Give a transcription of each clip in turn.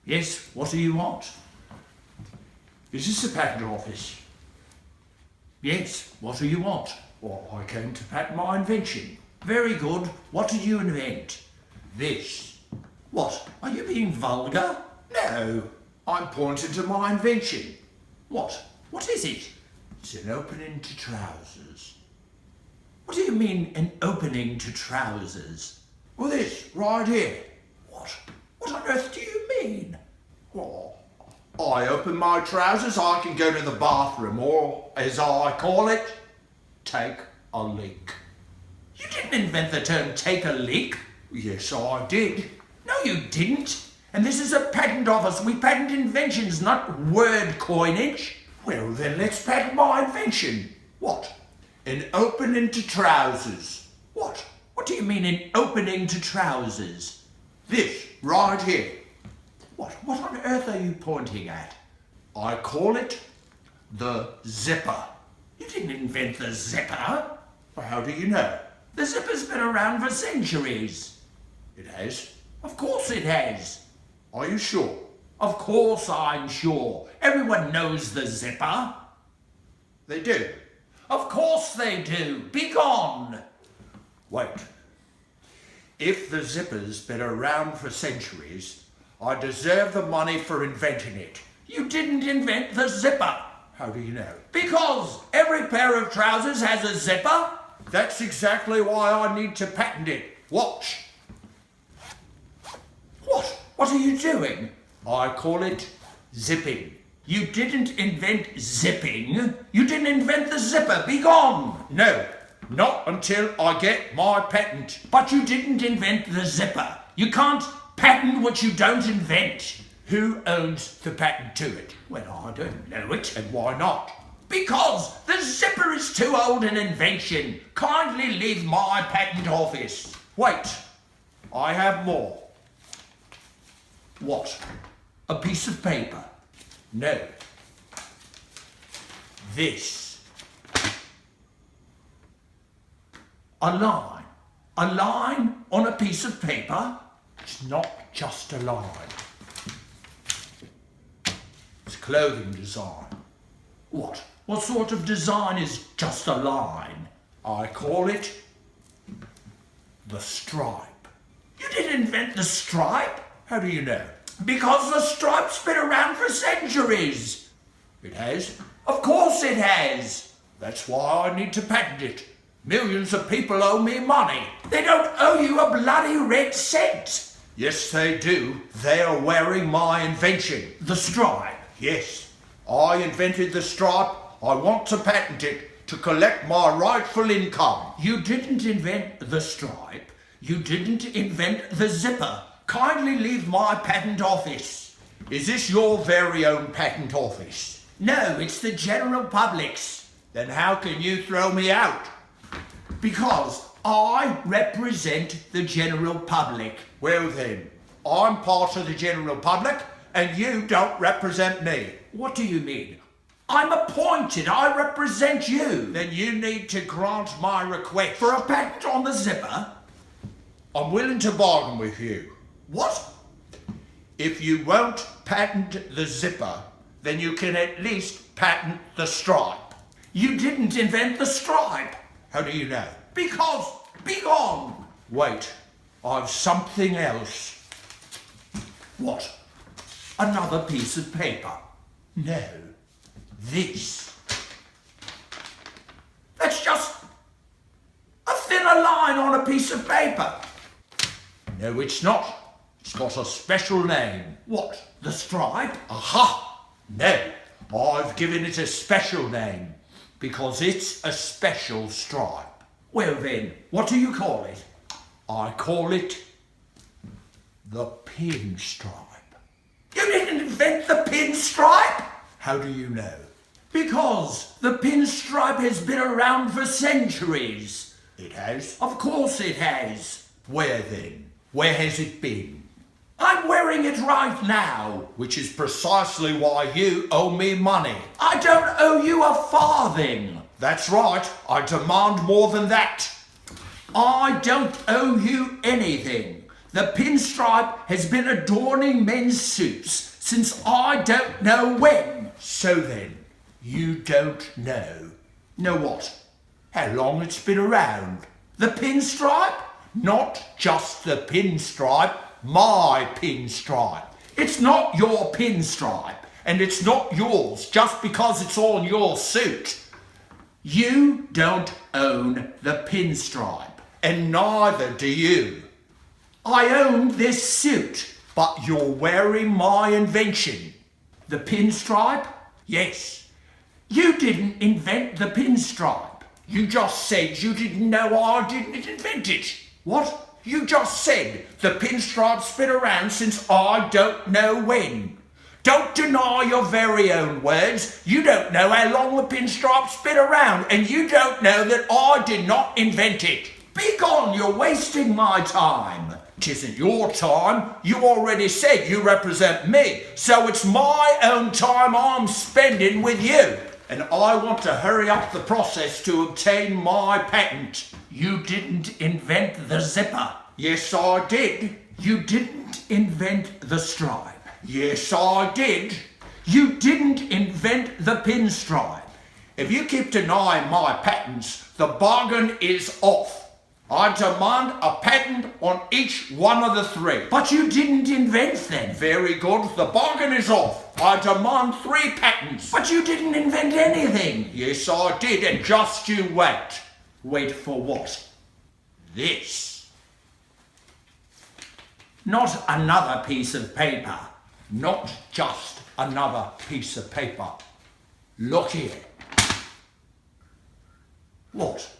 Yes, what do you want? Is this the patent office? Yes, what do you want? Well, I came to patent my invention. Very good. What did you invent? This. What? Are you being vulgar? No, I'm pointing to my invention. What? What is it? It's an opening to trousers. What do you mean, an opening to trousers? Well, this, right here. What? What on earth do you mean? Well, I open my trousers, I can go to the bathroom, or, as I call it, take a leak. You didn't invent the term take a leak. Yes, I did. No, you didn't. And this is a patent office. We patent inventions, not word coinage. Well, then let's patent my invention. What? An opening to trousers. What? What do you mean an opening to trousers? This, right here. What on earth are you pointing at? I call it the zipper. You didn't invent the zipper. Well, how do you know? The zipper's been around for centuries. It has? Of course it has. Are you sure? Of course I'm sure. Everyone knows the zipper. They do? Of course they do. Be gone. Wait. If the zipper's been around for centuries, I deserve the money for inventing it. You didn't invent the zipper. How do you know? Because every pair of trousers has a zipper. That's exactly why I need to patent it. Watch. What? What are you doing? I call it zipping. You didn't invent zipping. You didn't invent the zipper. Be gone. No, not until I get my patent. But you didn't invent the zipper. You can't patent what you don't invent. Who owns the patent to it? Well, I don't know it. And why not? Because the zipper is too old an invention. Kindly leave my patent office. Wait, I have more. What? A piece of paper? No. This. A line. A line on a piece of paper? It's not just a line. It's clothing design. What? What sort of design is just a line? I call it the stripe. You didn't invent the stripe? How do you know? Because the stripe's been around for centuries. It has? Of course it has. That's why I need to patent it. Millions of people owe me money. They don't owe you a bloody red cent. Yes, they do. They are wearing my invention. The stripe? Yes. I invented the stripe. I want to patent it to collect my rightful income. You didn't invent the stripe. You didn't invent the zipper. Kindly leave my patent office. Is this your very own patent office? No, it's the general public's. Then how can you throw me out? Because I represent the general public. Well then, I'm part of the general public and you don't represent me. What do you mean? I'm appointed, I represent you. Then you need to grant my request. For a patent on the zipper? I'm willing to bargain with you. What? If you won't patent the zipper, then you can at least patent the stripe. You didn't invent the stripe. How do you know? Because, be gone. Wait, I've something else. What? Another piece of paper? No, this. That's just a thinner line on a piece of paper. No, it's not. It's got a special name. What? The stripe? Aha! No, I've given it a special name because it's a special stripe. Well then, what do you call it? I call it the pinstripe. You didn't invent the pinstripe? How do you know? Because the pinstripe has been around for centuries. It has? Of course it has. Where then? Where has it been? I'm wearing it right now. Which is precisely why you owe me money. I don't owe you a farthing. That's right. I demand more than that. I don't owe you anything. The pinstripe has been adorning men's suits since I don't know when. So then, you don't know. Know what? How long it's been around. The pinstripe? Not just the pinstripe, my pinstripe. It's not your pinstripe, and it's not yours just because it's on your suit. You don't own the pinstripe, and neither do you. I own this suit, but you're wearing my invention. The pinstripe? Yes. You didn't invent the pinstripe. You just said you didn't know I didn't invent it. What? You just said the pinstripe's been around since I don't know when. Don't deny your very own words. You don't know how long the pinstripe's been around, and you don't know that I did not invent it. Be gone, you're wasting my time. It isn't your time. You already said you represent me, so it's my own time I'm spending with you. And I want to hurry up the process to obtain my patent. You didn't invent the zipper. Yes, I did. You didn't invent the stripe. Yes, I did. You didn't invent the pinstripe. If you keep denying my patents, the bargain is off. I demand a patent on each one of the three. But you didn't invent them. Very good. The bargain is off. I demand 3 patents. But you didn't invent anything. Yes, I did, and just you wait. Wait for what? This. Not another piece of paper. Not just another piece of paper. Look here. What?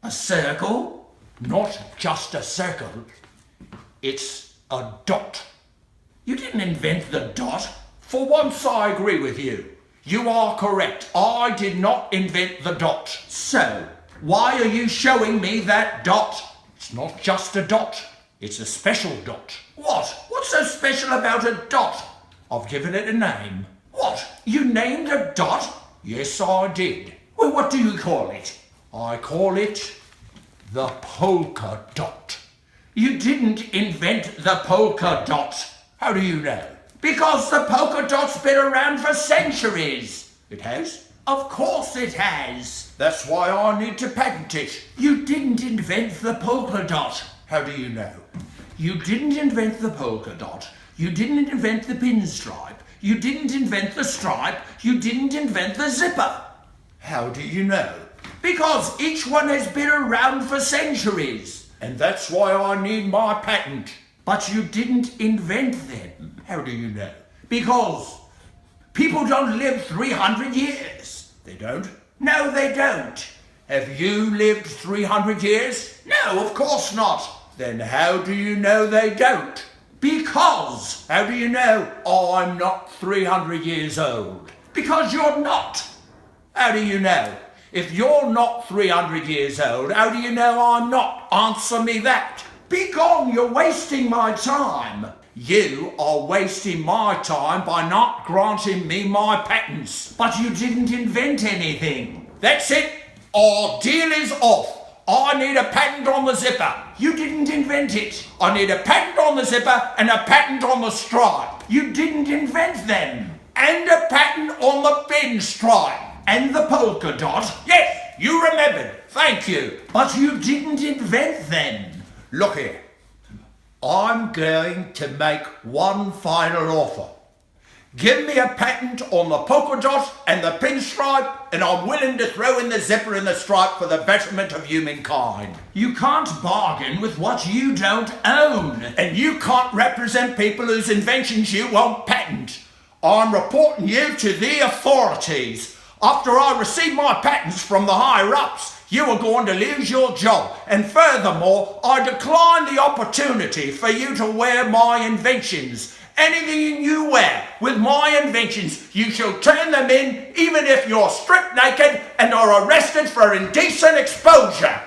A circle? Not just a circle. It's a dot. You didn't invent the dot. For once I agree with you. You are correct. I did not invent the dot. So, why are you showing me that dot? It's not just a dot. It's a special dot. What? What's so special about a dot? I've given it a name. What? You named a dot? Yes, I did. Well, what do you call it? I call it the polka dot. You didn't invent the polka dot. How do you know? Because the polka dot's been around for centuries. It has? Of course it has. That's why I need to patent it. You didn't invent the polka dot. How do you know? You didn't invent the polka dot. You didn't invent the pinstripe. You didn't invent the stripe. You didn't invent the zipper. How do you know? Because each one has been around for centuries. And that's why I need my patent. But you didn't invent them. How do you know? Because people don't live 300 years. They don't? No, they don't. Have you lived 300 years? No, of course not. Then how do you know they don't? Because. How do you know I'm not 300 years old? Because you're not. How do you know? If you're not 300 years old, how do you know I'm not? Answer me that. Be gone, you're wasting my time. You are wasting my time by not granting me my patents. But you didn't invent anything. That's it. Our deal is off. I need a patent on the zipper. You didn't invent it. I need a patent on the zipper and a patent on the stripe. You didn't invent them. And a patent on the pinstripe. And the polka dot. Yes, you remembered. Thank you. But you didn't invent them. Look here. I'm going to make one final offer. Give me a patent on the polka dot and the pinstripe, and I'm willing to throw in the zipper and the stripe for the betterment of humankind. You can't bargain with what you don't own. And you can't represent people whose inventions you won't patent. I'm reporting you to the authorities. After I receive my patents from the higher-ups, you are going to lose your job. And furthermore, I decline the opportunity for you to wear my inventions. Anything you wear with my inventions, you shall turn them in even if you're stripped naked and are arrested for indecent exposure.